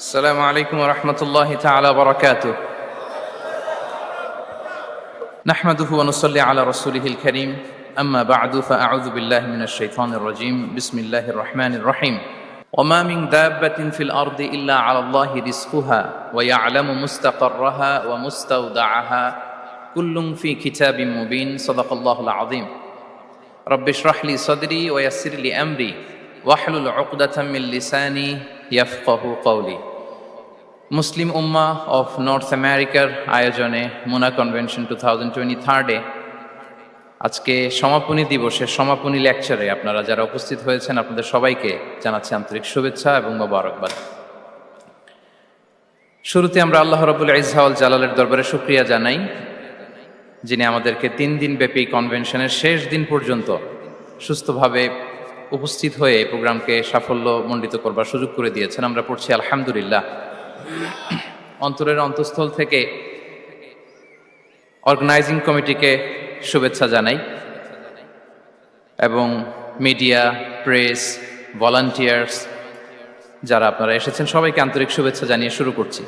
السلام عليكم ورحمة الله تعالى وبركاته. نحمده ونصلي على رسوله الكريم. أما بعد فأعوذ بالله من الشيطان الرجيم. بسم الله الرحمن الرحيم. وما من دابة في الأرض إلا على الله رزقها ويعلم مستقرها ومستودعها كل في كتاب مبين. صدق الله العظيم. رب اشرح لي صدري ويسر لي أمري واحلل عقدة من লিসানি ইয়াফকাহু কওলি। Muslim Ummah of north আমেরিকার আয়োজনে মুনা convention 2023 আজকে সমাপনী দিবসের সমাপনী লেকচারে আপনারা যারা উপস্থিত হয়েছেন আপনাদের সবাইকে জানাচ্ছি আন্তরিক শুভেচ্ছা এবং মোবারকবাদ। শুরুতে আমরা আল্লাহ রাব্বুল ইজ্জা ওয়াল জালালের দরবারে শুকরিয়া জানাই, যিনি আমাদেরকে 3 দিন ব্যাপী কনভেনশনের শেষ দিন পর্যন্ত সুস্থভাবে উপস্থিত হয়ে এই প্রোগ্রামকে সাফল্যমণ্ডিত করবার সুযোগ করে দিয়েছেন। আমরা পড়ছি আলহামদুলিল্লাহ। অন্তরের অন্তঃস্থল থেকে অর্গানাইজিং কমিটিকে শুভেচ্ছা জানাই এবং মিডিয়া, প্রেস, ভলান্টিয়ার্স যারা আপনারা এসেছেন সবাইকে আন্তরিক শুভেচ্ছা জানিয়ে শুরু করছি।